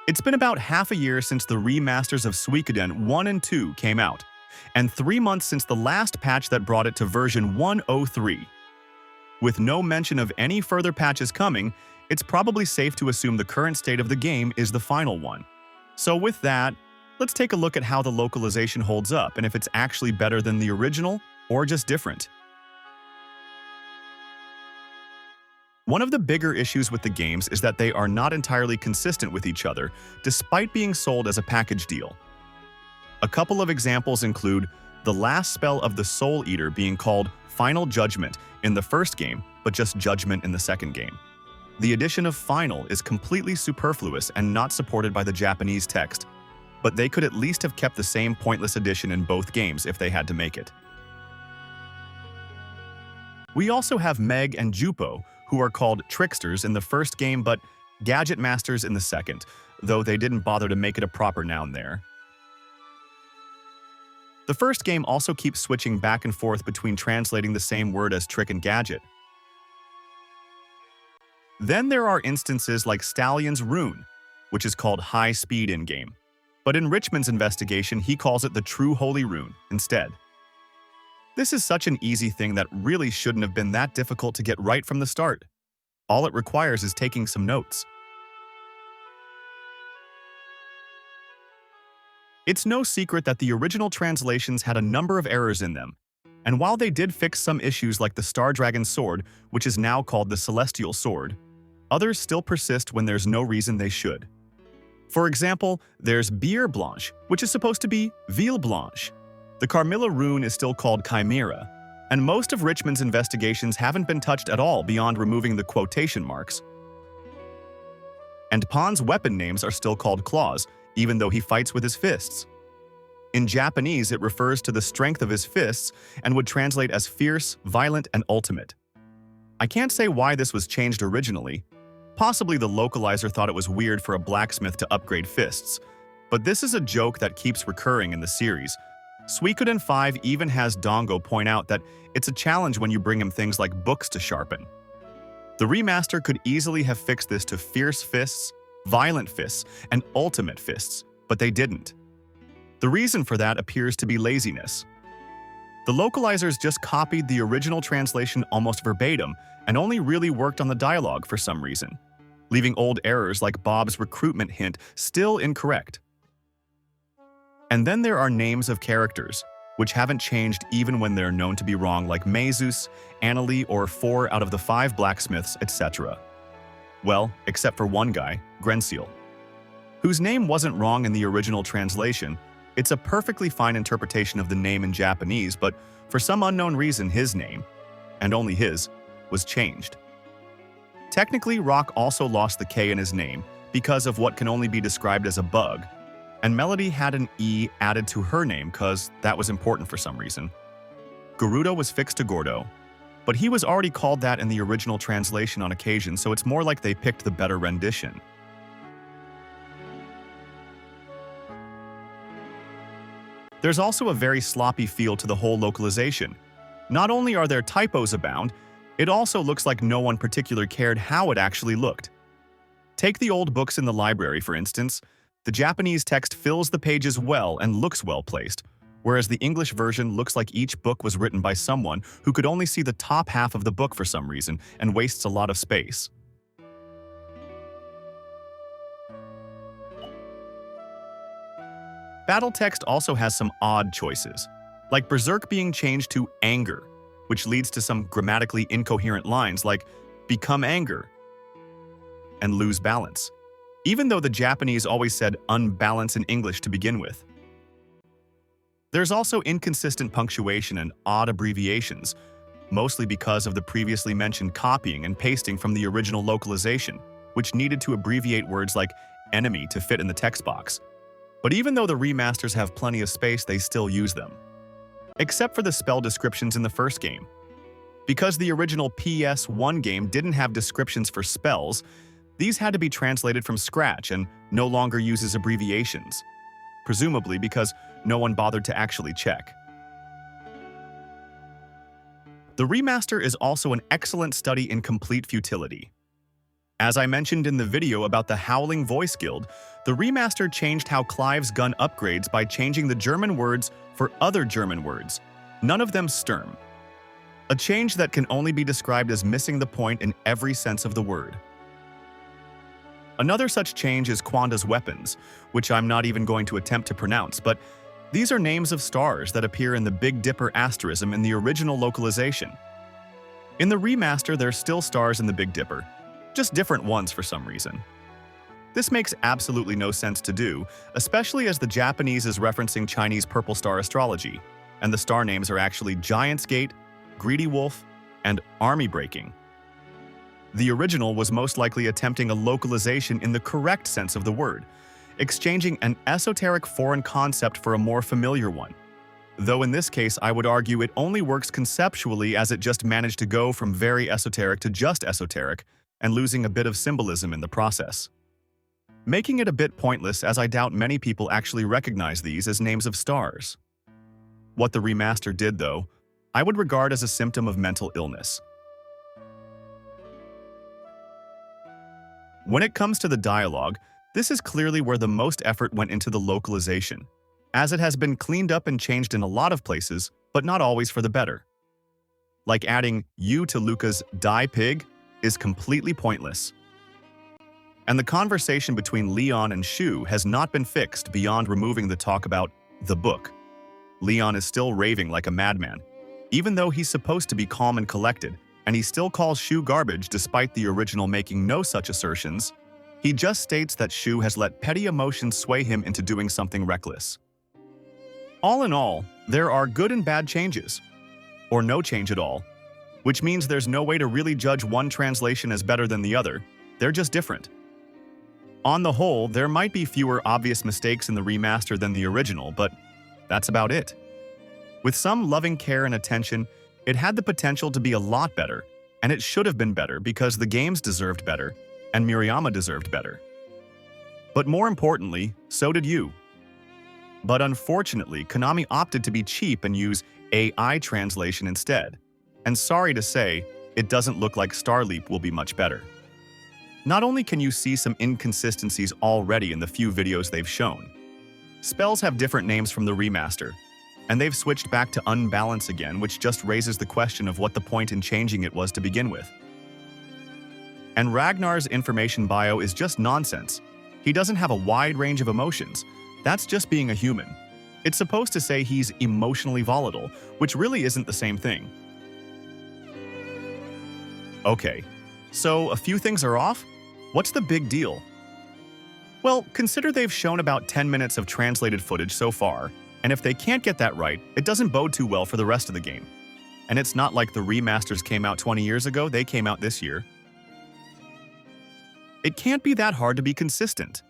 It's been about half a year since the remasters of Suikoden 1 and 2 came out, and 3 months since the last patch that brought it to version 103. With no mention of any further patches coming, it's probably safe to assume the current state of the game is the final one. So with that, let's take a look at how the localization holds up and if it's actually better than the original or just different. One of the bigger issues with the games is that they are not entirely consistent with each other, despite being sold as a package deal. A couple of examples include the last spell of the Soul Eater being called Final Judgment in the first game, but just Judgment in the second game. The addition of Final is completely superfluous and not supported by the Japanese text, but they could at least have kept the same pointless addition in both games if they had to make it. We also have Meg and Jupo, who are called Tricksters in the first game but Gadget Masters in the second, though they didn't bother to make it a proper noun there. The first game also keeps switching back and forth between translating the same word as trick and gadget. Then there are instances like Stallion's Rune, which is called High Speed in-game, but in Richmond's investigation he calls it the True Holy Rune instead. This is such an easy thing that really shouldn't have been that difficult to get right from the start. All it requires is taking some notes. It's no secret that the original translations had a number of errors in them, and while they did fix some issues like the Star Dragon Sword, which is now called the Celestial Sword, others still persist when there's no reason they should. For example, there's Bière Blanche, which is supposed to be Ville Blanche. The Carmilla rune is still called Chimera, and most of Richmond's investigations haven't been touched at all beyond removing the quotation marks. And Pon's weapon names are still called claws, even though he fights with his fists. In Japanese, it refers to the strength of his fists and would translate as fierce, violent, and ultimate. I can't say why this was changed originally. Possibly the localizer thought it was weird for a blacksmith to upgrade fists, but this is a joke that keeps recurring in the series. Suikoden 5 even has Dongo point out that it's a challenge when you bring him things like books to sharpen. The remaster could easily have fixed this to fierce fists, violent fists, and ultimate fists, but they didn't. The reason for that appears to be laziness. The localizers just copied the original translation almost verbatim and only really worked on the dialogue for some reason, leaving old errors like Bob's recruitment hint still incorrect. And then there are names of characters, which haven't changed even when they're known to be wrong, like Maezus, Annalie, or 4 out of the 5 blacksmiths, etc. Well, except for one guy, Grenseal, whose name wasn't wrong in the original translation. It's a perfectly fine interpretation of the name in Japanese, but for some unknown reason his name, and only his, was changed. Technically, Rock also lost the K in his name because of what can only be described as a bug, and Melody had an E added to her name because that was important for some reason. Garuda was fixed to Gordo, but he was already called that in the original translation on occasion, so it's more like they picked the better rendition. There's also a very sloppy feel to the whole localization. Not only are there typos abound, it also looks like no one particularly cared how it actually looked. Take the old books in the library, for instance. The Japanese text fills the pages well and looks well placed, whereas the English version looks like each book was written by someone who could only see the top half of the book for some reason and wastes a lot of space. Battle text also has some odd choices, like Berserk being changed to Anger, which leads to some grammatically incoherent lines like become anger and lose balance, even though the Japanese always said unbalance in English to begin with. There's also inconsistent punctuation and odd abbreviations, mostly because of the previously mentioned copying and pasting from the original localization, which needed to abbreviate words like enemy to fit in the text box. But even though the remasters have plenty of space, they still use them. Except for the spell descriptions in the first game. Because the original PS1 game didn't have descriptions for spells, these had to be translated from scratch and no longer uses abbreviations, presumably because no one bothered to actually check. The remaster is also an excellent study in complete futility. As I mentioned in the video about the Howling Voice Guild, the remaster changed how Clive's gun upgrades by changing the German words for other German words, none of them Sturm. A change that can only be described as missing the point in every sense of the word. Another such change is Quanda's weapons, which I'm not even going to attempt to pronounce, but these are names of stars that appear in the Big Dipper asterism in the original localization. In the remaster, there's still stars in the Big Dipper, just different ones for some reason. This makes absolutely no sense to do, especially as the Japanese is referencing Chinese purple star astrology, and the star names are actually Giant's Gate, Greedy Wolf, and Army Breaking. The original was most likely attempting a localization in the correct sense of the word, exchanging an esoteric foreign concept for a more familiar one. Though in this case, I would argue it only works conceptually as it just managed to go from very esoteric to just esoteric, and losing a bit of symbolism in the process. Making it a bit pointless, as I doubt many people actually recognize these as names of stars. What the remaster did, though, I would regard as a symptom of mental illness. When it comes to the dialogue, this is clearly where the most effort went into the localization, as it has been cleaned up and changed in a lot of places, but not always for the better. Like adding "you" to Luca's "die pig" is completely pointless. And the conversation between Leon and Shu has not been fixed beyond removing the talk about the book. Leon is still raving like a madman, even though he's supposed to be calm and collected, and he still calls Shu garbage despite the original making no such assertions. He just states that Shu has let petty emotions sway him into doing something reckless. All in all, there are good and bad changes, or no change at all, which means there's no way to really judge one translation as better than the other. They're just different. On the whole, there might be fewer obvious mistakes in the remaster than the original, but that's about it. With some loving care and attention, it had the potential to be a lot better, and it should have been better because the games deserved better, and Murayama deserved better. But more importantly, so did you. But unfortunately, Konami opted to be cheap and use AI translation instead. And sorry to say, it doesn't look like Starleap will be much better. Not only can you see some inconsistencies already in the few videos they've shown, spells have different names from the remaster, and they've switched back to unbalance again, which just raises the question of what the point in changing it was to begin with. And Ragnar's information bio is just nonsense. He doesn't have a wide range of emotions. That's just being a human. It's supposed to say he's emotionally volatile, which really isn't the same thing. Okay, so a few things are off? What's the big deal? Well, consider they've shown about 10 minutes of translated footage so far, and if they can't get that right, it doesn't bode too well for the rest of the game. And it's not like the remasters came out 20 years ago, they came out this year. It can't be that hard to be consistent.